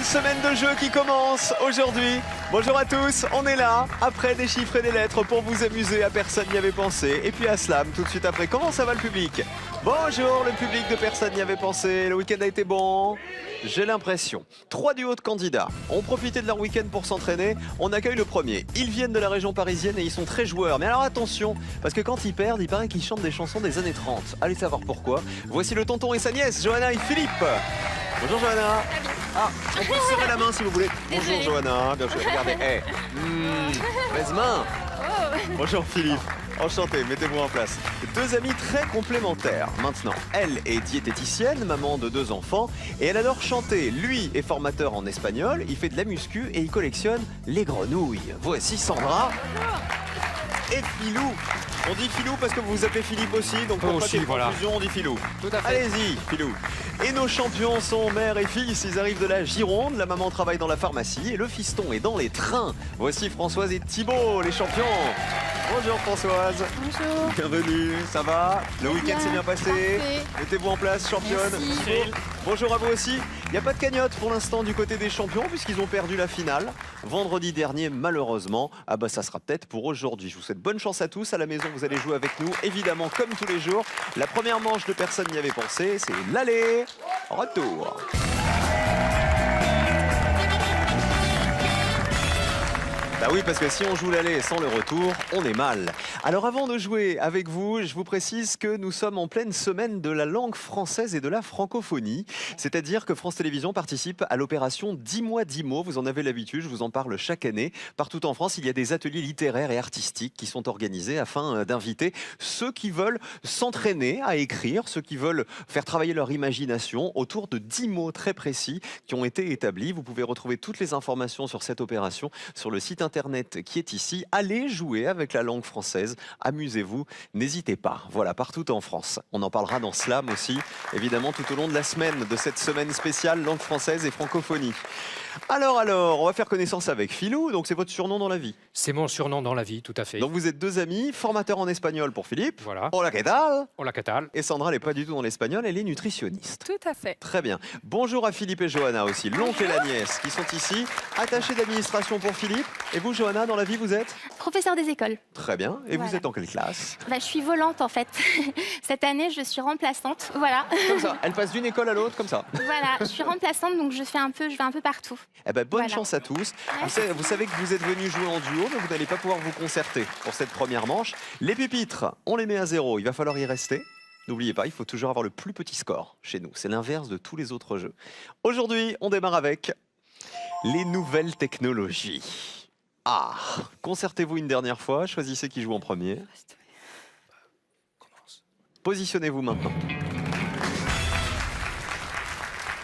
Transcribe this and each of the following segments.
nouvelle semaine de jeu qui commence aujourd'hui. Bonjour à tous, on est là, après des chiffres et des lettres pour vous amuser, à personne n'y avait pensé. Et puis à Slam, tout de suite après, comment ça va le public? Bonjour le public de Personne n'y avait pensé, le week-end a été bon? J'ai l'impression. 3 duos de candidats ont profité de leur week-end pour s'entraîner. On accueille le premier. Ils viennent de la région parisienne et ils sont très joueurs. Mais alors attention, parce que quand ils perdent, il paraît qu'ils chantent des chansons des années 30. Allez savoir pourquoi. Voici le tonton et sa nièce, Johanna et Philippe. Bonjour Johanna. Ah, on peut se serrer la main si vous voulez. Bonjour Johanna, bien sûr, regardez. Hey. Baise main. Bonjour Philippe. Enchanté, mettez-vous en place. Deux amis très complémentaires. Maintenant, elle est diététicienne, maman de 2 enfants, et elle adore chanter. Lui est formateur en espagnol, il fait de la muscu et il collectionne les grenouilles. Voici Sandra et Philou. On dit Philou parce que vous vous appelez Philippe aussi, donc pour pas qu'il y ait confusion, on dit Philou. Tout à fait. Allez-y, Philou. Et nos champions sont mère et fils, ils arrivent de la Gironde, la maman travaille dans la pharmacie et le fiston est dans les trains. Voici Françoise et Thibaut, les champions. Bonjour Françoise. Bonjour. Bienvenue, ça va? Le week-end s'est bien passé? Parfait. Mettez-vous en place, championne. Merci. Bonjour à vous aussi. Il n'y a pas de cagnotte pour l'instant du côté des champions puisqu'ils ont perdu la finale. Vendredi dernier, malheureusement. Ah bah ça sera peut-être pour aujourd'hui. Je vous souhaite bonne chance à tous. À la maison, vous allez jouer avec nous, évidemment, comme tous les jours. La première manche de Personne n'y avait pensé, c'est l'aller. Retour. Bah oui, parce que si on joue l'aller sans le retour, on est mal. Alors avant de jouer avec vous, je vous précise que nous sommes en pleine semaine de la langue française et de la francophonie. C'est-à-dire que France Télévisions participe à l'opération 10 mois 10 mots. Vous en avez l'habitude, je vous en parle chaque année. Partout en France, il y a des ateliers littéraires et artistiques qui sont organisés afin d'inviter ceux qui veulent s'entraîner à écrire, ceux qui veulent faire travailler leur imagination autour de 10 mots très précis qui ont été établis. Vous pouvez retrouver toutes les informations sur cette opération sur le site internet qui est ici. Allez jouer avec la langue française, amusez-vous, n'hésitez pas. Voilà, partout en France. On en parlera dans Slam aussi, évidemment, tout au long de la semaine, de cette semaine spéciale langue française et francophonie. Alors, on va faire connaissance avec Philou, donc c'est votre surnom dans la vie. C'est mon surnom dans la vie, tout à fait. Donc vous êtes 2 amis, formateurs en espagnol pour Philippe. Voilà. Hola, ¿qué tal? Hola, ¿qué tal? Et Sandra, elle n'est pas du tout dans l'espagnol, elle est nutritionniste. Tout à fait. Très bien. Bonjour à Philippe et Johanna aussi, l'oncle et la nièce qui sont ici. Attachés d'administration pour Philippe. Et vous, Johanna, dans la vie, vous êtes? Professeur des écoles. Très bien. Et vous Voilà. êtes en quelle classe? Je suis volante en fait. Cette année, je suis remplaçante. Voilà. Comme ça. Elle passe d'une école à l'autre, comme ça. Voilà, je suis remplaçante donc je vais un peu partout. Eh ben, bonne Voilà. chance à tous. Vous savez que vous êtes venus jouer en duo, mais vous n'allez pas pouvoir vous concerter pour cette première manche. Les pupitres, on les met à 0. Il va falloir y rester. N'oubliez pas, il faut toujours avoir le plus petit score chez nous. C'est l'inverse de tous les autres jeux. Aujourd'hui, on démarre avec les nouvelles technologies. Ah, concertez-vous une dernière fois. Choisissez qui joue en premier. Positionnez-vous maintenant.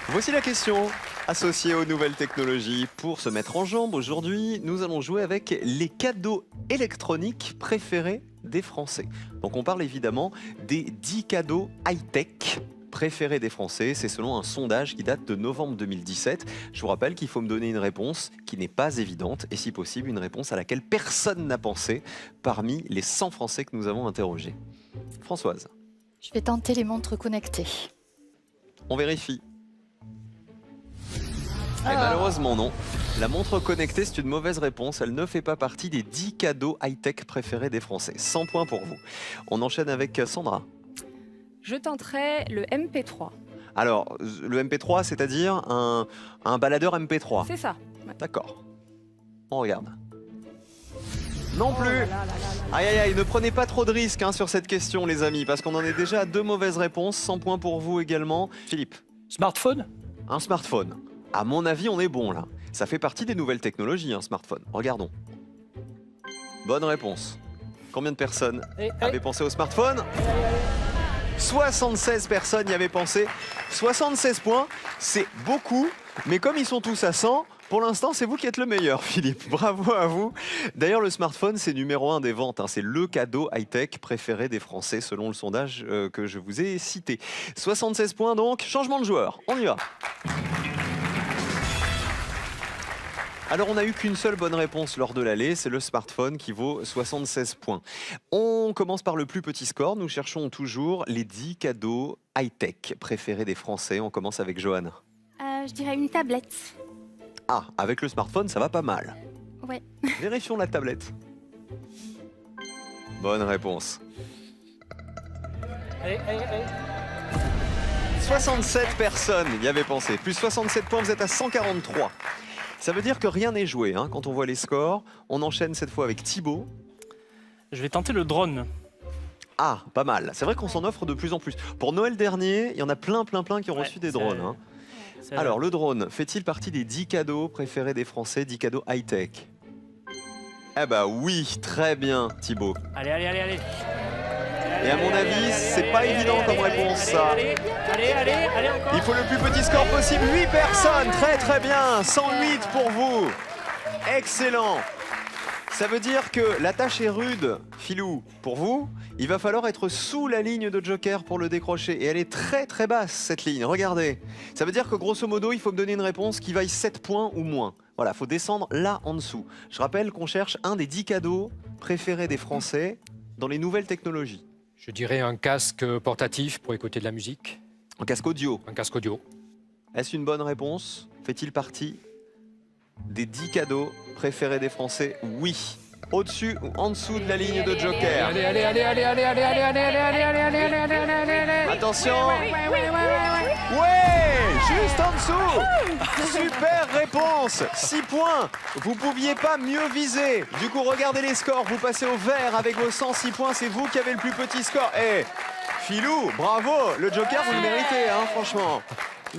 Voici la question associée aux nouvelles technologies. Pour se mettre en jambe, aujourd'hui, nous allons jouer avec les cadeaux électroniques préférés des Français. Donc on parle évidemment des 10 cadeaux high-tech préférés des Français. C'est selon un sondage qui date de novembre 2017. Je vous rappelle qu'il faut me donner une réponse qui n'est pas évidente et si possible une réponse à laquelle personne n'a pensé parmi les 100 Français que nous avons interrogés. Françoise. Je vais tenter les montres connectées. On vérifie. Et malheureusement non. La montre connectée, c'est une mauvaise réponse. Elle ne fait pas partie des 10 cadeaux high-tech préférés des Français. 100 points pour vous. On enchaîne avec Sandra. Je tenterai le MP3. Alors, le MP3, c'est-à-dire un baladeur MP3. C'est ça. D'accord. On regarde. Non plus. Oh là là là là là. Aïe aïe aïe, ne prenez pas trop de risques sur cette question les amis, parce qu'on en est déjà à 2 mauvaises réponses. 100 points pour vous également. Philippe. Smartphone? Un smartphone. À mon avis, on est bon là. Ça fait partie des nouvelles technologies, un smartphone. Regardons. Bonne réponse. Combien de personnes avaient pensé au smartphone? 76 personnes y avaient pensé. 76 points, c'est beaucoup, mais comme ils sont tous à 100, pour l'instant, c'est vous qui êtes le meilleur, Philippe. Bravo à vous. D'ailleurs, le smartphone, c'est numéro 1 des ventes. C'est le cadeau high-tech préféré des Français, selon le sondage que je vous ai cité. 76 points donc. Changement de joueur. On y va. Alors, on n'a eu qu'une seule bonne réponse lors de l'aller, c'est le smartphone qui vaut 76 points. On commence par le plus petit score. Nous cherchons toujours les 10 cadeaux high-tech préférés des Français. On commence avec Johanna. Je dirais une tablette. Ah, avec le smartphone, ça va pas mal. Ouais. Vérifions la tablette. Bonne réponse. Allez, allez, allez. 67 personnes y avaient pensé. Plus 67 points, vous êtes à 143. Ça veut dire que rien n'est joué hein, quand on voit les scores. On enchaîne cette fois avec Thibaut. Je vais tenter le drone. Ah, pas mal. C'est vrai qu'on s'en offre de plus en plus. Pour Noël dernier, il y en a plein qui ont Ouais, reçu des drones. Hein. Alors, le drone fait-il partie des 10 cadeaux préférés des Français, 10 cadeaux high-tech? Eh bah oui, très bien Thibaut. Allez, allez, allez, allez. Et à mon avis, c'est pas évident comme réponse ça. Allez, encore. Il faut le plus petit score possible, 8 personnes, très bien, 108 pour vous. Excellent. Ça veut dire que la tâche est rude, Philou, pour vous. Il va falloir être sous la ligne de Joker pour le décrocher. Et elle est très basse, cette ligne, regardez. Ça veut dire que grosso modo, il faut me donner une réponse qui vaille 7 points ou moins. Voilà, il faut descendre là en dessous. Je rappelle qu'on cherche un des 10 cadeaux préférés des Français dans les nouvelles technologies. Je dirais un casque portatif pour écouter de la musique. Un casque audio. Un casque audio. Est-ce une bonne réponse? Fait-il partie des 10 cadeaux préférés des Français? Oui. Au-dessus ou en dessous de la ligne de Joker? Allez, allez, allez, allez, allez, allez, allez, allez, allez, allez, allez, allez, allez, allez, allez, allez. Attention! Ouais! Juste en dessous! Super réponse! 6 points! Vous pouviez pas mieux viser. Du coup, regardez les scores. Vous passez au vert avec vos 106 points. C'est vous qui avez le plus petit score. Eh! Philou, bravo! Le Joker, vous le méritez, hein, franchement.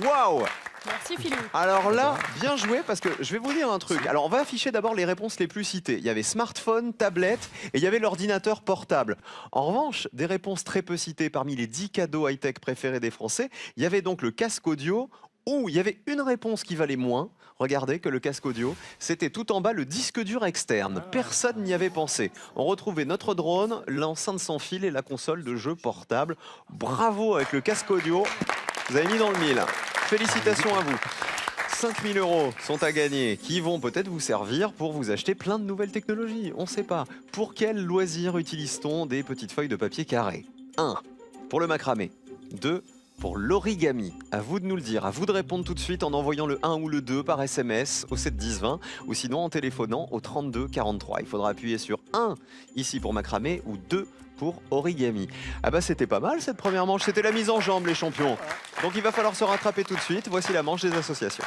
Waouh! Merci Philou. Alors là, bien joué parce que je vais vous dire un truc. Alors on va afficher d'abord les réponses les plus citées. Il y avait smartphone, tablette et il y avait l'ordinateur portable. En revanche, des réponses très peu citées parmi les 10 cadeaux high-tech préférés des Français, il y avait donc le casque audio où il y avait une réponse qui valait moins. Regardez que le casque audio, c'était tout en bas le disque dur externe. Personne n'y avait pensé. On retrouvait notre drone, l'enceinte sans fil et la console de jeu portable. Bravo avec le casque audio. Vous avez mis dans le mille. Félicitations à vous. 5 000 € sont à gagner qui vont peut-être vous servir pour vous acheter plein de nouvelles technologies. On ne sait pas. Pour quel loisir utilise-t-on des petites feuilles de papier carré? 1. Pour le macramé. 2. Pour l'origami. À vous de nous le dire. À vous de répondre tout de suite en envoyant le 1 ou le 2 par SMS au 7 10 20 ou sinon en téléphonant au 32 43. Il faudra appuyer sur 1 ici pour macramé ou 2 pour origami. Ah bah c'était pas mal cette première manche, c'était la mise en jambe les champions. Donc il va falloir se rattraper tout de suite. Voici la manche des associations.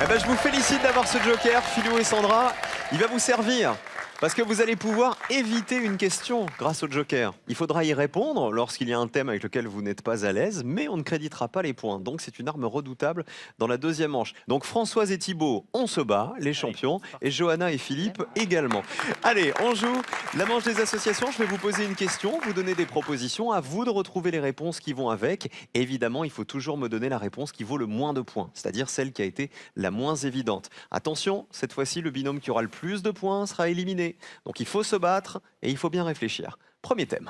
Eh ben je vous félicite d'avoir ce joker, Philou et Sandra. Il va vous servir. Parce que vous allez pouvoir éviter une question grâce au Joker. Il faudra y répondre lorsqu'il y a un thème avec lequel vous n'êtes pas à l'aise, mais on ne créditera pas les points. Donc c'est une arme redoutable dans la deuxième manche. Donc Françoise et Thibaut, on se bat, les champions, et Johanna et Philippe également. Allez, on joue la manche des associations. Je vais vous poser une question, vous donner des propositions, à vous de retrouver les réponses qui vont avec. Évidemment, il faut toujours me donner la réponse qui vaut le moins de points, c'est-à-dire celle qui a été la moins évidente. Attention, cette fois-ci, le binôme qui aura le plus de points sera éliminé. Donc il faut se battre et il faut bien réfléchir. Premier thème,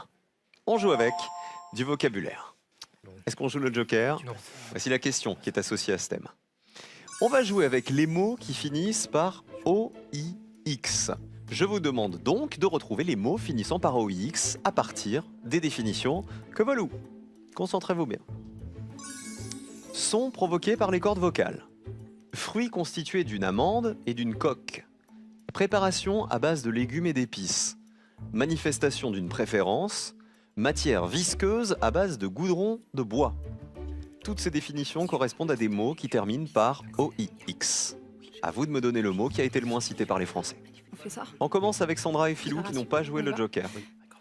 on joue avec du vocabulaire. Est-ce qu'on joue le Joker? Non. Voici la question qui est associée à ce thème. On va jouer avec les mots qui finissent par OIX. Je vous demande donc de retrouver les mots finissant par OIX à partir des définitions que voilà. Concentrez-vous bien. Son provoqué par les cordes vocales. Fruit constitué d'une amande et d'une coque. Préparation à base de légumes et d'épices. Manifestation d'une préférence. Matière visqueuse à base de goudron de bois. Toutes ces définitions correspondent à des mots qui terminent par OIX. À vous de me donner le mot qui a été le moins cité par les Français. On fait ça. On commence avec Sandra et Philou qui n'ont pas joué le Joker.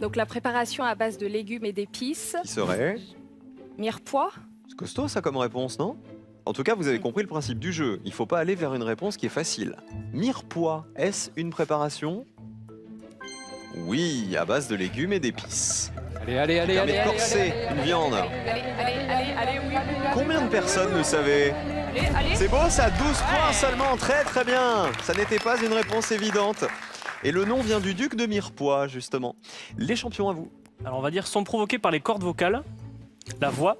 Donc la préparation à base de légumes et d'épices. Qui serait? Mirepoix. C'est costaud ça comme réponse, non? En tout cas, vous avez compris le principe du jeu. Il ne faut pas aller vers une réponse qui est facile. Mirepoix, est-ce une préparation? Oui, à base de légumes et d'épices. Allez, allez, allez, Permet allez, de allez, corser une viande. Allez, oui. Combien de personnes le savaient? Allez. C'est beau ça, 12 points seulement, très bien. Ça n'était pas une réponse évidente. Et le nom vient du duc de Mirepoix, justement. Les champions à vous. Alors on va dire sont provoqués par les cordes vocales, la voix.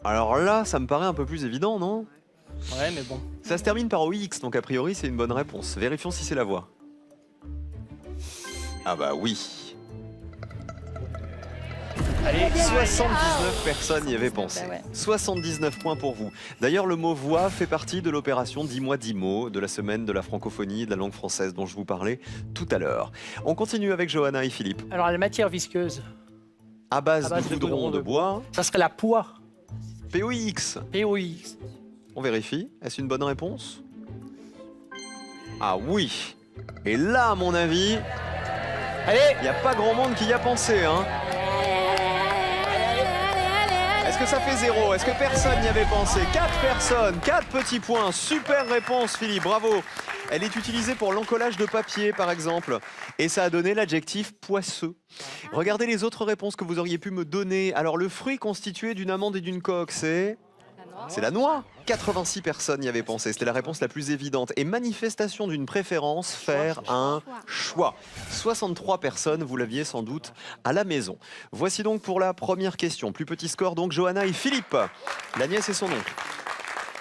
Alors là, ça me paraît un peu plus évident, non? Ouais, mais bon. Ça se termine par OIX, donc a priori c'est une bonne réponse. Vérifions si c'est la voix. Ah bah oui. Allez, 79 personnes y avaient pensé. Bah ouais. 79 points pour vous. D'ailleurs, le mot voix fait partie de l'opération 10 mois 10 mots de la semaine de la francophonie et de la langue française dont je vous parlais tout à l'heure. On continue avec Johanna et Philippe. Alors, la matière visqueuse, À base, À base de goudron de bois, ça serait la poix. POX. POX. On vérifie. Est-ce une bonne réponse? Ah oui. Et là, à mon avis, Allez, il n'y a pas grand monde qui y a pensé, hein. Est-ce que ça fait 0? Est-ce que personne n'y avait pensé? 4 personnes, 4 petits points. Super réponse, Philippe, bravo. Elle est utilisée pour l'encollage de papier, par exemple. Et ça a donné l'adjectif poisseux. Regardez les autres réponses que vous auriez pu me donner. Alors, le fruit constitué d'une amande et d'une coque, c'est la noix. 86 personnes y avaient pensé. C'était la réponse la plus évidente. Et manifestation d'une préférence, faire un choix. 63 personnes, vous l'aviez sans doute à la maison. Voici donc pour la première question. Plus petit score donc, Johanna et Philippe. La nièce et son oncle.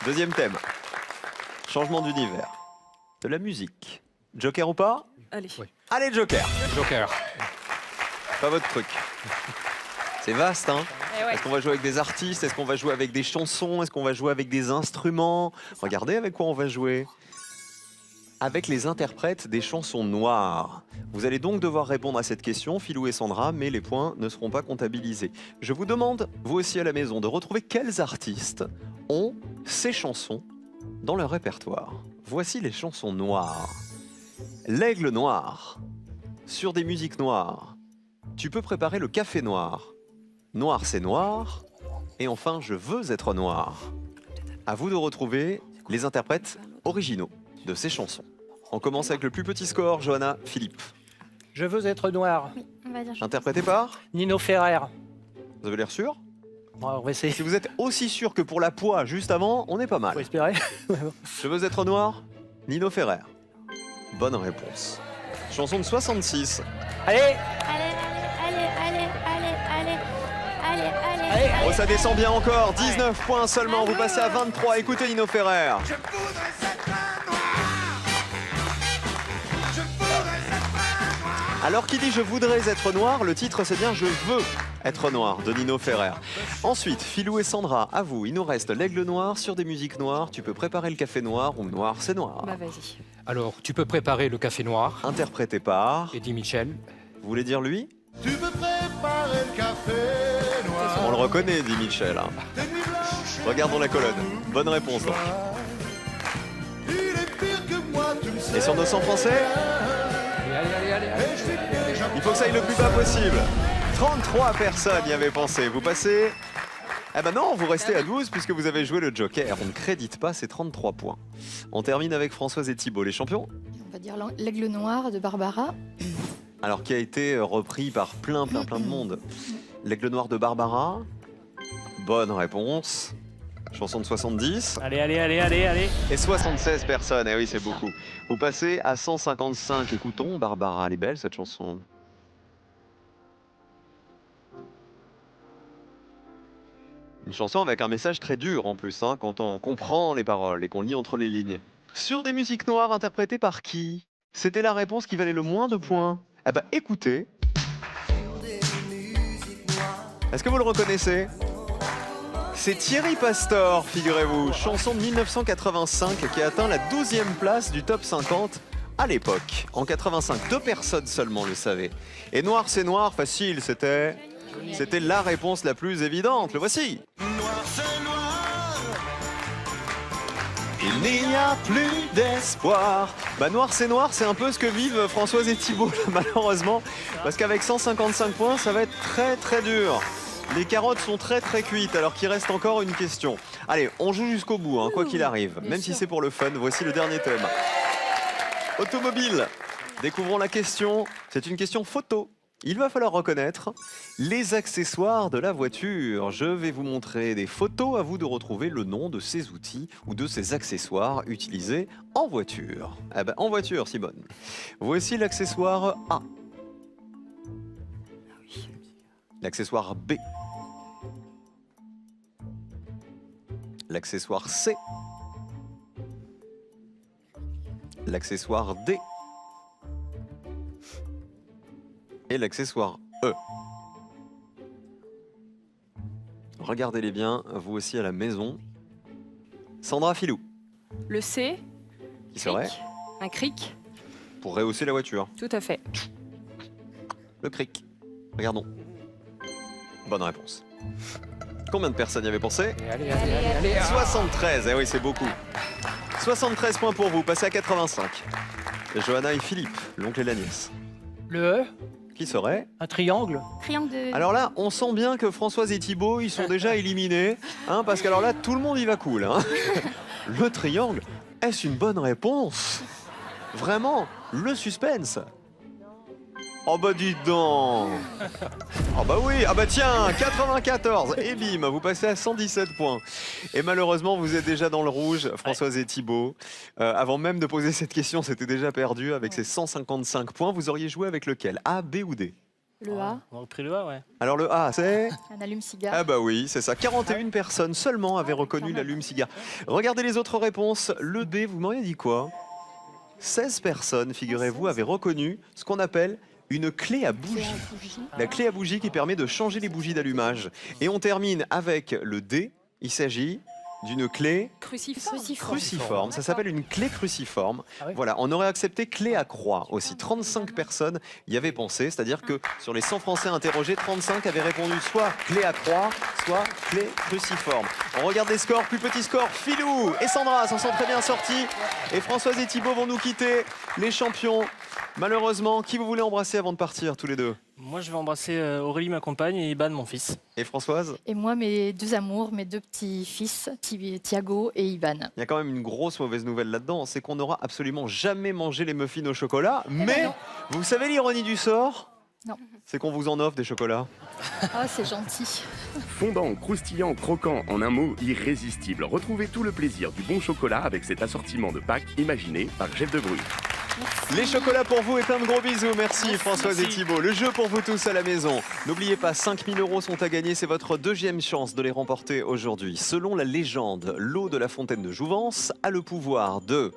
Deuxième thème. Changement d'univers. De la musique. Joker ou pas? Allez. Allez, Joker. Joker. Pas votre truc. C'est vaste, hein? Eh ouais. Est-ce qu'on va jouer avec des artistes? Est-ce qu'on va jouer avec des chansons? Est-ce qu'on va jouer avec des instruments? Regardez avec quoi on va jouer. Avec les interprètes des chansons noires. Vous allez donc devoir répondre à cette question, Philou et Sandra, mais les points ne seront pas comptabilisés. Je vous demande, vous aussi à la maison, de retrouver quels artistes ont ces chansons dans leur répertoire. Voici les chansons noires. L'aigle noir. Sur des musiques noires. Tu peux préparer le café noir. Noir, c'est noir. Et enfin, je veux être noir. À vous de retrouver les interprètes originaux de ces chansons. On commence avec le plus petit score, Johanna, Philippe. Je veux être noir. Oui, on va dire. Interprété par? Nino Ferrer. Vous avez l'air sûr? Bon, on va essayer. Si vous êtes aussi sûr que pour la poix juste avant, on est pas Faut mal. espérer. Je veux être noir, Nino Ferrer. Bonne réponse. Chanson de 66. Allez, Allez, allez, allez, allez, allez, allez, allez, allez. allez. Oh, ça descend bien encore. 19 points seulement. Vous passez à 23. Écoutez Nino Ferrer. Alors qui dit je voudrais être noir, le titre c'est bien je veux être noir de Nino Ferrer. Ensuite, Philou et Sandra, à vous, il nous reste l'aigle noir sur des musiques noires. Tu peux préparer le café noir ou noir c'est noir. Bah vas-y. Alors, tu peux préparer le café noir, Interprété par. Eddie Mitchell. Vous voulez dire lui? Tu peux préparer le café noir. On le reconnaît, dit Michel. hein. Regardons la colonne. Bonne réponse. donc. Il est pire que moi, tu le sais. Et sur nos 100 français, Et je suis déjà il faut que ça aille le plus bas possible. 33 personnes y avaient pensé. Vous passez. Eh ben non, vous restez à 12 puisque vous avez joué le Joker. On ne crédite pas ces 33 points. On termine avec Françoise et Thibault, les champions. On va dire l'aigle noir de Barbara. Alors qui a été repris par plein de monde. L'aigle noir de Barbara. Bonne réponse. Chanson de 70. allez, allez, allez, allez, allez. Et 76 personnes, eh oui c'est beaucoup. Vous passez à 155. Écoutons Barbara, elle est belle cette chanson. Une chanson avec un message très dur en plus, hein, quand on comprend les paroles et qu'on lit entre les lignes. Sur des musiques noires interprétées par qui? C'était la réponse qui valait le moins de points. Eh ben écoutez. Est-ce que vous le reconnaissez? C'est Thierry Pastor, figurez-vous, chanson de 1985 qui a atteint la 12e place du top 50 à l'époque. En 85, 2 personnes seulement le savaient. Et noir c'est noir, facile, c'était la réponse la plus évidente. Le voici. noir, c'est noir. Il n'y a plus d'espoir. Bah noir c'est noir, c'est un peu ce que vivent Françoise et Thibault là, malheureusement. Parce qu'avec 155 points, ça va être très dur. Les carottes sont très cuites alors qu'il reste encore une question. Allez, on joue jusqu'au bout, hein, quoi qu'il arrive. Même si c'est pour le fun, voici le dernier thème. Automobile. Découvrons la question. C'est une question photo. Il va falloir reconnaître les accessoires de la voiture. Je vais vous montrer des photos, à vous de retrouver le nom de ces outils ou de ces accessoires utilisés en voiture. Eh ben, en voiture, Simone. Voici l'accessoire A. L'accessoire B. L'accessoire C. L'accessoire D. Et l'accessoire E. Regardez-les bien, vous aussi à la maison. Sandra, Philou, Le C. qui serait Cric. Un cric. pour rehausser la voiture. Tout à fait. Le cric. Regardons. Bonne réponse. Combien de personnes y avaient pensé? Allez. 73, eh oui, c'est beaucoup. 73 points pour vous, passez à 85. Johanna et Philippe, l'oncle et la nièce. Le E, Qui serait? un triangle. Triangle de... Alors là, on sent bien que Françoise et Thibaut, ils sont déjà éliminés, hein, parce qu'alors là, tout le monde y va cool. Hein. Le triangle, est-ce une bonne réponse? Vraiment, le suspense. Oh bah dis donc. Oh bah oui, ah bah tiens, 94. Et bim, vous passez à 117 points. Et malheureusement, vous êtes déjà dans le rouge, Françoise et Thibaut. Avant même de poser cette question, c'était déjà perdu avec ces 155 points. Vous auriez joué avec lequel? A, B ou D? Le A, On a pris le A, ouais. Alors le A, c'est... un allume-cigare. Ah bah oui, c'est ça. 41 personnes seulement avaient reconnu l'allume-cigare. Regardez les autres réponses. Le B, vous m'auriez dit quoi? 16 personnes, figurez-vous, avaient reconnu ce qu'on appelle une clé à bougie. La clé à bougie qui permet de changer les bougies d'allumage. Et on termine avec le D. Il s'agit d'une clé Cruciforme. cruciforme. Ça s'appelle une clé cruciforme. Ah oui. Voilà, on aurait accepté clé à croix aussi. 35 personnes y avaient pensé, c'est-à-dire que sur les 100 Français interrogés, 35 avaient répondu soit clé à croix, soit clé cruciforme. On regarde les scores, plus petit score, Philou et Sandra s'en sont très bien sortis. Et Françoise et Thibaut vont nous quitter, les champions. Malheureusement, qui vous voulez embrasser avant de partir, tous les deux? Moi, je vais embrasser Aurélie, ma compagne, et Iban, mon fils. Et Françoise? Et moi, mes deux amours, mes deux petits-fils, Thiago et Ivan. Il y a quand même une grosse mauvaise nouvelle là-dedans, c'est qu'on n'aura absolument jamais mangé les muffins au chocolat. Mais, vous savez l'ironie du sort? Non. C'est qu'on vous en offre des chocolats. Ah, c'est gentil. Fondant, croustillant, croquant, en un mot, irrésistible. Retrouvez tout le plaisir du bon chocolat avec cet assortiment de Pâques imaginé par Jeff de Bruy. Les chocolats pour vous et plein de gros bisous. Merci Françoise et Thibaut. Le jeu pour vous tous à la maison. N'oubliez pas, 5 000 € sont à gagner. C'est votre deuxième chance de les remporter aujourd'hui. Selon la légende, l'eau de la fontaine de Jouvence a le pouvoir de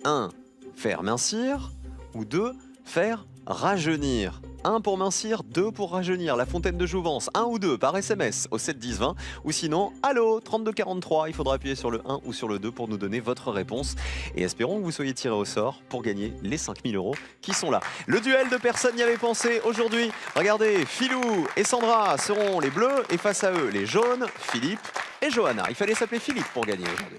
1. Faire mincir ou 2. Faire rajeunir. 1 pour mincir, 2 pour rajeunir. La fontaine de Jouvence, 1 ou 2 par SMS au 7 10 20. Ou sinon, allô, 32 43. Il faudra appuyer sur le 1 ou sur le 2 pour nous donner votre réponse. Et espérons que vous soyez tirés au sort pour gagner les 5 000 € qui sont là. Le duel de personne n'y avait pensé aujourd'hui. Regardez, Philou et Sandra seront les bleus et face à eux les jaunes, Philippe et Johanna. Il fallait s'appeler Philippe pour gagner aujourd'hui.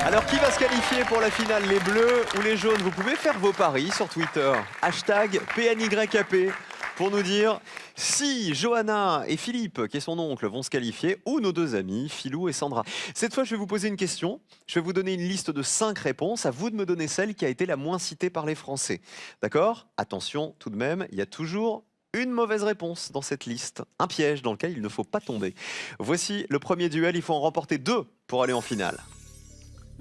Alors qui va se qualifier pour la finale, les bleus ou les jaunes? Vous pouvez faire vos paris sur Twitter, hashtag PNYKP, pour nous dire si Johanna et Philippe, qui est son oncle, vont se qualifier, ou nos deux amis, Philou et Sandra. Cette fois, je vais vous poser une question. Je vais vous donner une liste de 5 réponses. À vous de me donner celle qui a été la moins citée par les Français. D'accord? Attention, tout de même, il y a toujours une mauvaise réponse dans cette liste. Un piège dans lequel il ne faut pas tomber. Voici le premier duel. Il faut en remporter 2 pour aller en finale.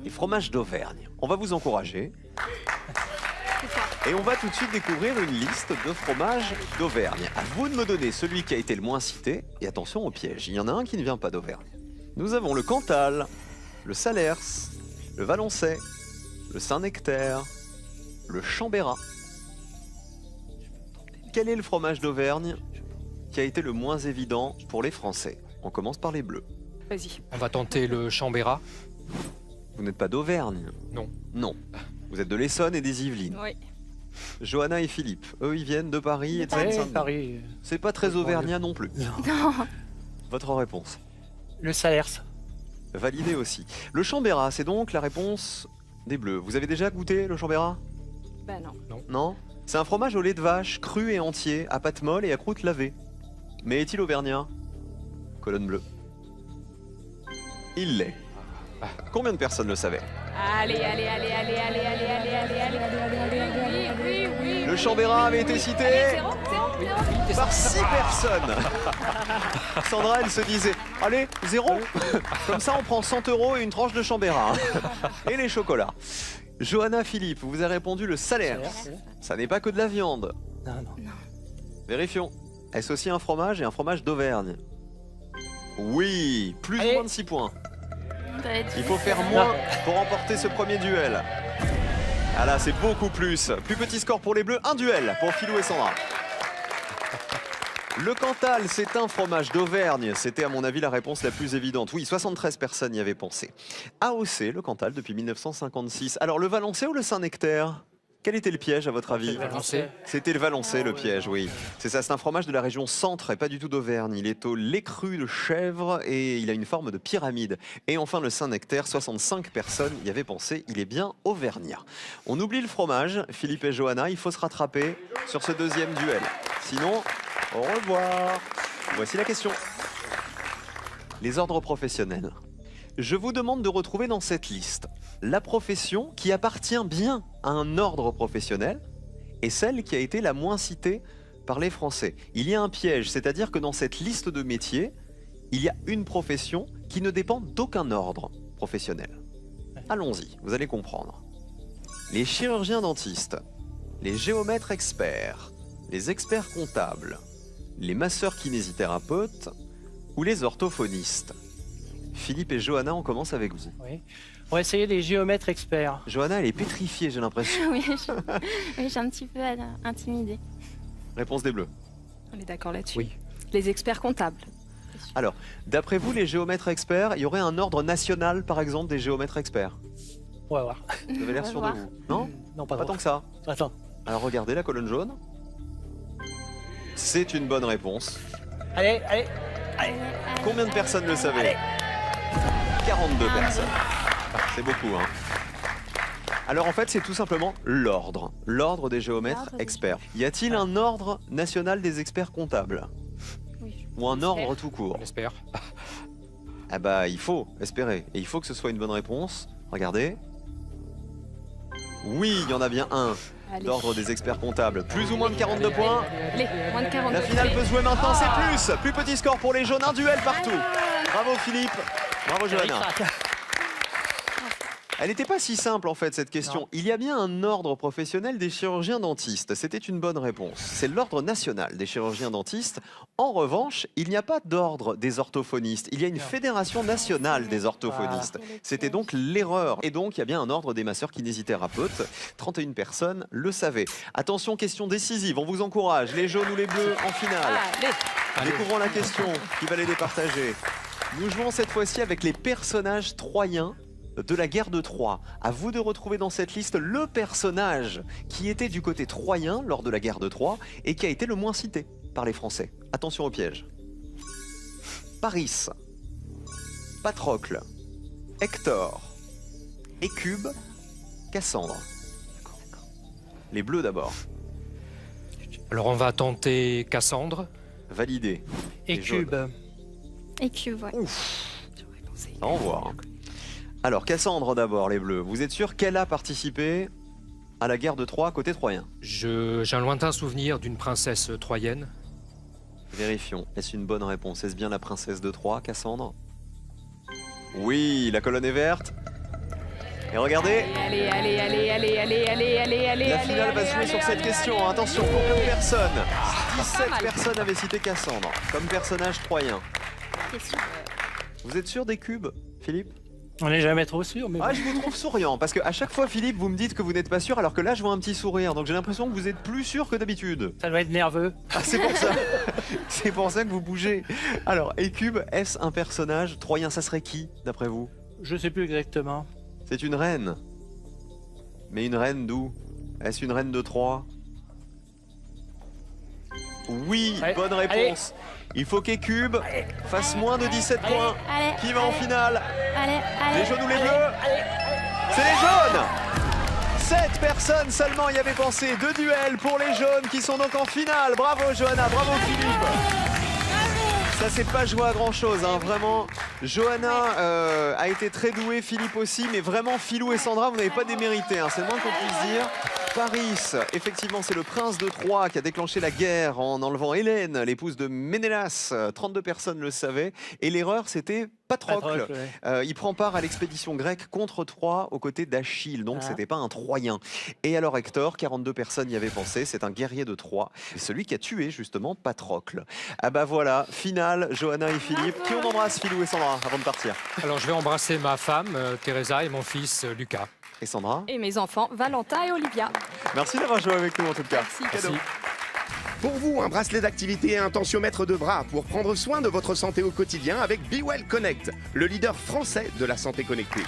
Les fromages d'Auvergne. On va vous encourager. Et on va tout de suite découvrir une liste de fromages d'Auvergne. À vous de me donner celui qui a été le moins cité. Et attention au piège, il y en a un qui ne vient pas d'Auvergne. Nous avons le Cantal, le Salers, le Valençay, le Saint-Nectaire, le Chambérat. Quel est le fromage d'Auvergne qui a été le moins évident pour les Français? On commence par les bleus. Vas-y. On va tenter le Chambérat. Vous n'êtes pas d'Auvergne? Non. Non. Vous êtes de l'Essonne et des Yvelines. Oui. Johanna et Philippe, eux, ils viennent de Paris et de Ouais, Seine-Saint-Denis. Paris. C'est pas très auvergnat non plus. Non. Votre réponse? Le Salers. Validé aussi. Le Chambérat, c'est donc la réponse des Bleus. Vous avez déjà goûté le Chambérat? Bah non. Non? C'est un fromage au lait de vache, cru et entier, à pâte molle et à croûte lavée. Mais est-il auvergnat? Colonne bleue. Il l'est. Combien de personnes le savaient? Allez. Oui. Le Chambérat avait été cité Zéro. par 6 personnes. Sandra, elle se disait, allez, 0. Comme ça, on prend 100 € et une tranche de Chambérat. Et les chocolats. Johanna, Philippe, vous avez répondu le Salers. Ça n'est pas que de la viande. Non. Vérifions. Est-ce aussi un fromage et un fromage d'Auvergne? Oui, plus ou Allez. moins de 6 points. Ça va être Il faut faire moins pour remporter ce premier duel. Ah là, c'est beaucoup plus. Plus petit score pour les Bleus, un duel pour Philou et Sandra. Le Cantal, c'est un fromage d'Auvergne. C'était à mon avis la réponse la plus évidente. Oui, 73 personnes y avaient pensé. AOC, le Cantal, depuis 1956. Alors le Valençay ou le Saint-Nectaire? Quel était le piège à votre avis? C'était le Valençay, le piège, oui. C'est ça, c'est un fromage de la région centre et pas du tout d'Auvergne. Il est au lait cru de chèvre et il a une forme de pyramide. Et enfin le Saint-Nectaire, 65 personnes y avaient pensé. Il est bien auvergnat. On oublie le fromage, Philippe et Johanna, il faut se rattraper sur ce deuxième duel. Sinon, au revoir. Voici la question. Les ordres professionnels. Je vous demande de retrouver dans cette liste la profession qui appartient bien à un ordre professionnel et celle qui a été la moins citée par les Français. Il y a un piège, c'est-à-dire que dans cette liste de métiers, il y a une profession qui ne dépend d'aucun ordre professionnel. Allons-y, vous allez comprendre. Les chirurgiens dentistes, les géomètres experts, les experts comptables, les masseurs kinésithérapeutes ou les orthophonistes. Philippe et Johanna, on commence avec vous. Oui. On va essayer les géomètres experts. Johanna, elle est pétrifiée, j'ai l'impression. Oui, je suis un petit peu intimidée. Réponse des Bleus. On est d'accord là-dessus. Oui. Les experts comptables. Alors, d'après vous, les géomètres experts, il y aurait un ordre national, par exemple, des géomètres experts? On va voir. Vous avez l'air On va sûr de voir. vous. Non? Non, pas Pas tant trop. que ça. Attends. Alors regardez la colonne jaune. C'est une bonne réponse. Allez, allez. Combien de personnes le savaient? 42 personnes. C'est beaucoup, hein. Alors en fait, c'est tout simplement l'ordre. L'ordre des géomètres L'ordre des experts. Y a-t-il un ordre national des experts comptables? Oui. Ou un ordre tout court? On espère. Ah bah, il faut espérer. Et il faut que ce soit une bonne réponse. Regardez. Oui, il y en a bien un. Allez. D'ordre des experts comptables. Plus ou moins de 42 points. Allez, moins de 40. La finale peut se jouer maintenant, c'est plus. Plus petit score pour les jaunes, un duel partout. Bravo Philippe. Bravo Johanna. Elle n'était pas si simple en fait cette question. Non. Il y a bien un ordre professionnel des chirurgiens dentistes. C'était une bonne réponse. C'est l'ordre national des chirurgiens dentistes. En revanche, il n'y a pas d'ordre des orthophonistes. Il y a une fédération nationale des orthophonistes. C'était donc l'erreur. Et donc il y a bien un ordre des masseurs kinésithérapeutes. 31 personnes le savaient. Attention, question décisive. On vous encourage. Les jaunes ou les bleus en finale. Allez. Découvrons la question qui va les départager. Nous jouons cette fois-ci avec les personnages troyens de la guerre de Troie. À vous de retrouver dans cette liste le personnage qui était du côté troyen lors de la guerre de Troie et qui a été le moins cité par les Français. Attention au piège. Paris, Patrocle, Hector, Écube, Cassandre. Les bleus d'abord. Alors on va tenter Cassandre. Validé. Et Les cube. Et cube, ouais. Au revoir. Hein. Alors, Cassandre d'abord, les bleus. Vous êtes sûr qu'elle a participé à la guerre de Troie côté troyen? J'ai un lointain souvenir d'une princesse troyenne. Vérifions. Est-ce une bonne réponse? Est-ce bien la princesse de Troie, Cassandre? Oui, la colonne est verte. Et regardez, Allez, allez, allez, allez, allez, allez, allez, allez. la finale va se jouer sur cette question. Attention, combien de personnes? 17 mal. personnes avaient cité Cassandre comme personnage troyen. Question. Vous êtes sûr des cubes, Philippe? On n'est jamais trop sûr, mais Ah, bon. je vous trouve souriant, parce qu'à chaque fois, Philippe, vous me dites que vous n'êtes pas sûr, alors que là, je vois un petit sourire. Donc j'ai l'impression que vous êtes plus sûr que d'habitude. Ça doit être nerveux. Ah, c'est pour ça. C'est pour ça que vous bougez. Alors, Écube, est-ce un personnage troyen? Ça serait qui, d'après vous? Je sais plus exactement. C'est une reine. Mais une reine d'où? Est-ce une reine de Troie? Oui, Allez, bonne réponse. Il faut qu'Écube fasse moins de 17 points. Allez, Qui va en finale? allez, Les allez. jaunes ou les bleus? C'est les jaunes! 7 personnes seulement y avaient pensé. 2 duels pour les jaunes qui sont donc en finale. Bravo Johanna, bravo Philippe. Ça s'est pas joué à grand chose, hein. Vraiment. Johanna a été très douée, Philippe aussi, mais vraiment Philou et Sandra, vous n'avez pas démérité, hein. C'est le moins qu'on puisse dire. Paris, effectivement, c'est le prince de Troie qui a déclenché la guerre en enlevant Hélène, l'épouse de Ménélas. 32 personnes le savaient. Et l'erreur, c'était Patrocle. Patrocle, ouais. Il prend part à l'expédition grecque contre Troie aux côtés d'Achille, donc Ah. c'était pas un Troyen. Et alors Hector, 42 personnes y avaient pensé, c'est un guerrier de Troie, et celui qui a tué justement Patrocle. Ah bah voilà, finale, Johanna et Philippe. Qui on embrasse, Philou et Sandra, avant de partir? Alors je vais embrasser ma femme, Teresa, et mon fils, Lucas. Et Sandra? Et mes enfants, Valentin et Olivia. Merci d'avoir joué avec nous en tout cas. Merci. Cadeau. Merci. Pour vous, un bracelet d'activité et un tensiomètre de bras pour prendre soin de votre santé au quotidien avec Be Well Connect, le leader français de la santé connectée.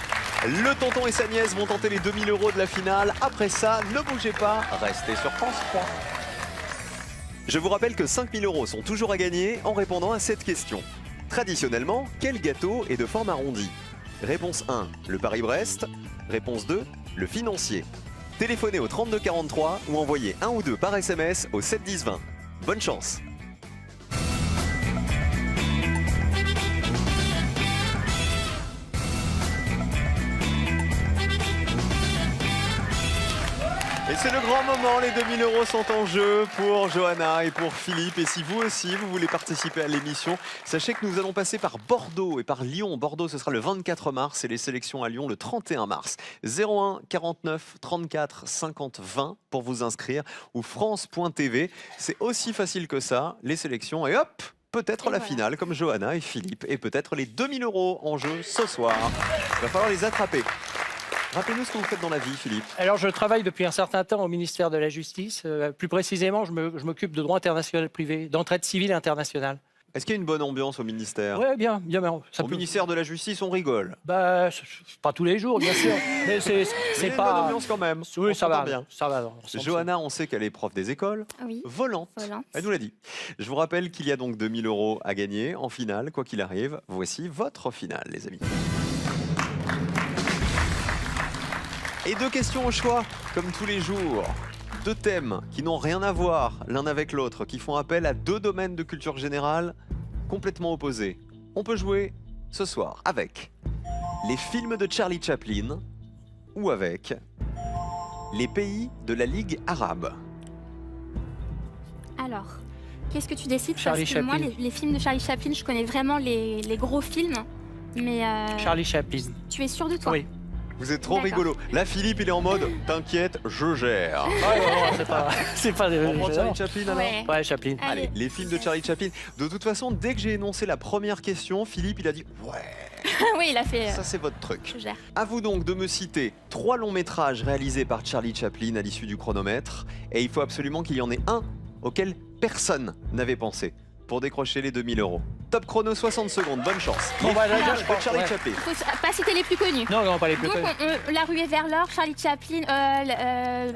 Le tonton et sa nièce vont tenter les 2000 € de la finale. Après ça, ne bougez pas, restez sur France 3. Je vous rappelle que 5000 € sont toujours à gagner en répondant à cette question. Traditionnellement, quel gâteau est de forme arrondie? Réponse 1, le Paris-Brest. Réponse 2, le financier. Téléphonez au 3243 ou envoyez 1 ou 2 par SMS au 7 10 20. Bonne chance! Et c'est le grand moment, les 2000 € sont en jeu pour Johanna et pour Philippe. Et si vous aussi, vous voulez participer à l'émission, sachez que nous allons passer par Bordeaux et par Lyon. Bordeaux, ce sera le 24 mars et les sélections à Lyon le 31 mars. 01 49 34 50 20 pour vous inscrire ou France.tv. C'est aussi facile que ça, les sélections et hop, peut-être la finale comme Johanna et Philippe et peut-être les 2000 € en jeu ce soir. Il va falloir les attraper. Rappelez-nous ce que vous faites dans la vie, Philippe. Alors, je travaille depuis un certain temps au ministère de la Justice. Plus précisément, je m'occupe de droit international privé, d'entraide civile internationale. Est-ce qu'il y a une bonne ambiance au ministère? Oui, bien. Au ministère de la Justice, on rigole. Bah, pas tous les jours, bien sûr. Mais c'est Mais pas. une bonne ambiance quand même. Oui, On ça va. s'entend bien. Ça va. Johanna, on sait qu'elle est prof des écoles. Oui. Volante. Volante. Elle nous l'a dit. Je vous rappelle qu'il y a donc 2000 € à gagner en finale, quoi qu'il arrive. Voici votre finale, les amis. Et 2 questions au choix, comme tous les jours. 2 thèmes qui n'ont rien à voir l'un avec l'autre, qui font appel à 2 domaines de culture générale complètement opposés. On peut jouer ce soir avec les films de Charlie Chaplin ou avec les pays de la Ligue arabe. Alors, qu'est-ce que tu décides? Charlie Parce que moi, Chaplin. les films de Charlie Chaplin, je connais vraiment les gros films. Mais Charlie Chaplin. tu es sûr de toi? Oui. Vous êtes trop D'accord. rigolo. Là, Philippe, il est en mode « T'inquiète, je gère ». C'est pas. On prend Charlie Chaplin alors? Ouais. Ouais, Chaplin. Allez, les films de Charlie Chaplin. De toute façon, dès que j'ai énoncé la première question, Philippe, il a dit « Ouais, Oui, il a fait. ça c'est votre truc Je gère. ». À vous donc de me citer 3 longs métrages réalisés par Charlie Chaplin à l'issue du chronomètre. Et il faut absolument qu'il y en ait un auquel personne n'avait pensé pour décrocher les 2000 €. Top chrono, 60 secondes, bonne chance. Bon, Les bah, là, films je de pense, Charlie ouais. Chaplin. Faut pas citer les plus connus. Non, pas les plus Donc, connus. La ruée vers l'or, Charlie Chaplin,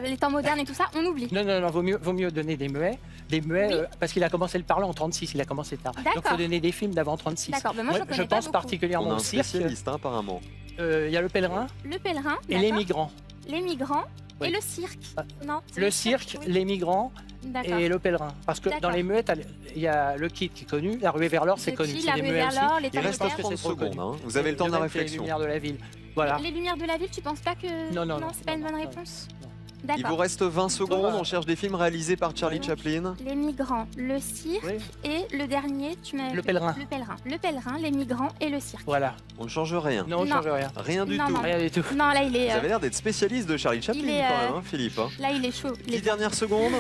les temps modernes et tout ça, on oublie. Non, vaut mieux donner des muets. Des muets, Oui. parce qu'il a commencé le parlant en 36, il a commencé tard. Donc il D'accord. faut donner des films d'avant 36. D'accord, mais moi, je connais je pas pense beaucoup. particulièrement On a au un cirque. spécialiste, hein, apparemment. Il y a le pèlerin Le pèlerin, et les d'accord. migrants. Les migrants Oui. et le cirque. Ah. Non, c'est Le cirque, oui. les migrants D'accord. et le pèlerin. Parce que dans D'accord. les muettes, il y a le kid qui est connu, la ruée vers l'or, c'est Le connu. Kid, C'est la des ruée muets vers aussi. l'or, les Il temps reste pense que modernes. c'est 30 trop connu. secondes. Hein. Vous avez le temps de la même que réflexion. Les lumières de la ville. Voilà. Les lumières de la ville, tu penses pas que. Non, c'est pas une bonne non, réponse. non. Il D'accord. vous reste 20 secondes. Voilà. On cherche des films réalisés par Charlie Chaplin. Les migrants, le cirque Oui. et le dernier, tu m'as. Le pèlerin. Le pèlerin. Le pèlerin, les migrants et le cirque. Voilà. On ne change rien. Non, on ne Non. change rien. Rien du Non, tout. non. Rien du tout. Non, là il est. Vous avez l'air d'être spécialiste de Charlie Chaplin Il est, quand même, hein, Philippe. Hein. Là il est chaud. 10 dernières secondes.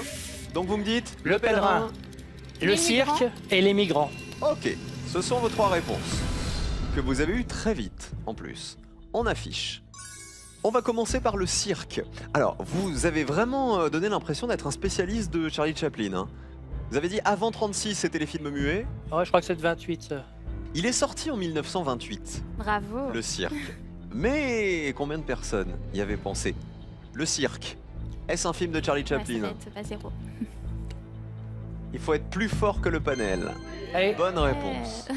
Donc vous me dites Le pèlerin, le Les cirque migrants. et les migrants. Ok, ce sont vos 3 réponses. Que vous avez eues très vite, en plus. On affiche. On va commencer par le cirque. Alors, vous avez vraiment donné l'impression d'être un spécialiste de Charlie Chaplin. Hein. Vous avez dit avant 36, c'était les films muets. Ouais, je crois que c'est de 28. ça. Il est sorti en 1928, Bravo. le cirque. Mais combien de personnes y avaient pensé? Le cirque. Est-ce un film de Charlie Ouais, ça Chaplin? va être pas zéro. Il faut être plus fort que le panel. Allez, Bonne réponse.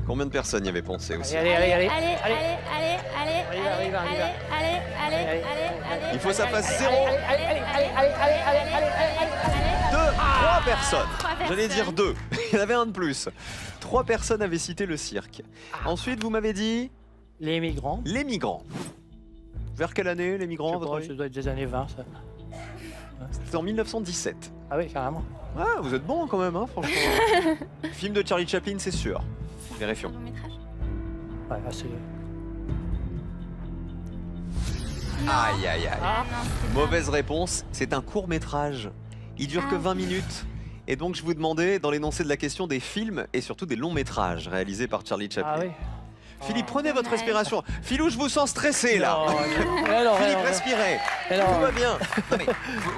Combien de personnes y avaient pensé aussi? allez. Allez, Allez, allez, allez, allez, allez, On y va, on y va, on y va. allez, allez, allez. Il faut que ça fasse 0. Allez. 2, 3 personnes. 3 J'allais dire personnes. 2. Il y en avait un de plus. 3 personnes avaient cité le cirque. Ensuite, vous m'avez dit les migrants. les migrants. Vers quelle année les migrants, à Je sais votre pas, avis? ça doit être des années 20, ça. C'était en 1917. Ah oui, carrément. Ah, vous êtes bon quand même, hein, franchement. Film de Charlie Chaplin, c'est sûr. Vérifions. Un long métrage. Ouais, c'est... Aïe, aïe, aïe. Ah, non, c'était Mauvaise réponse, c'est un court métrage. Il dure que Ah. 20 minutes. Et donc, je vous demandais, dans l'énoncé de la question, des films et surtout des longs métrages réalisés par Charlie Chaplin. Ah oui. Philippe, prenez votre respiration. Philou, je vous sens stressé là. Philippe, respirez. Tout va bien. Non, mais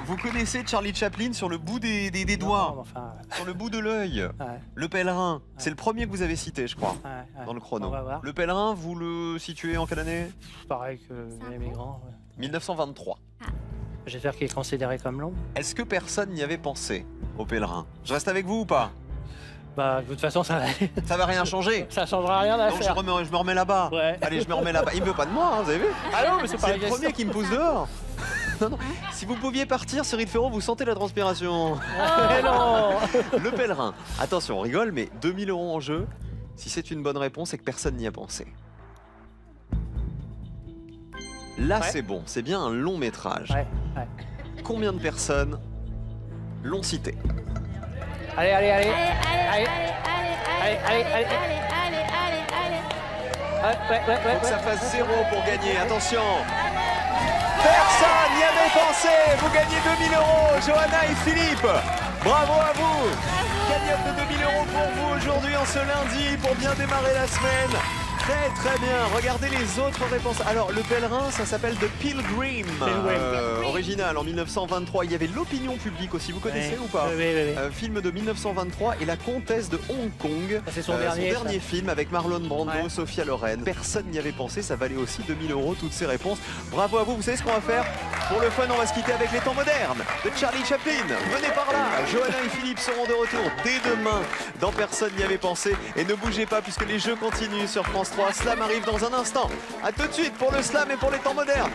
vous connaissez Charlie Chaplin sur le bout des doigts, sur le bout de l'œil. Le Pèlerin, c'est le premier que vous avez cité, je crois, dans le chrono. On va voir. Le Pèlerin, vous le situez en quelle année? Pareil que les migrants. 1923. J'espère qu'il est considéré comme long. Est-ce que personne n'y avait pensé au Pèlerin? Je reste avec vous ou pas? Bah, de toute façon, ça va, Ça va rien changer. ça changera rien à Donc faire. je me remets là-bas. Ouais. Allez, je me remets là-bas. Il me veut pas de moi, hein, vous avez vu? Ah non, mais c'est pas C'est le premier qui me pousse dehors. Non, non. Si vous pouviez partir, Cyril Ferraud, vous sentez la transpiration. Mais non. Le Pèlerin. Attention, on rigole, mais 2000 € en jeu. Si c'est une bonne réponse, c'est que personne n'y a pensé. Là, Ouais. c'est bon. C'est bien un long métrage. Ouais, ouais. Combien de personnes l'ont cité? Allez, allez, allez. Allez, Allez, allez, allez. Ouais. Faut que ça fasse 0 pour gagner. Attention. Personne n'y avait pensé. Vous gagnez 2000 €. Johanna et Philippe. Bravo à vous. Cagnotte de 2000 € pour vous aujourd'hui en ce lundi pour bien démarrer la semaine. Très très bien. Regardez les autres réponses. Alors le Pèlerin, ça s'appelle The Pilgrim. Original en 1923. Il y avait l'opinion publique aussi. Vous connaissez ou pas? Oui. Film de 1923 et La Comtesse de Hong Kong. Ça, c'est son dernier, ça. Film avec Marlon Brando, Ouais. Sophia Loren. Personne n'y avait pensé, ça valait aussi 2000 € toutes ces réponses. Bravo à vous, vous savez ce qu'on va faire? Pour le fun, on va se quitter avec Les Temps modernes de Charlie Chaplin. Venez par là, Johanna et Philippe seront de retour dès demain dans Personne n'y avait pensé. Et ne bougez pas puisque les jeux continuent sur France 3. Slam arrive dans un instant. A tout de suite pour le slam et pour Les Temps modernes.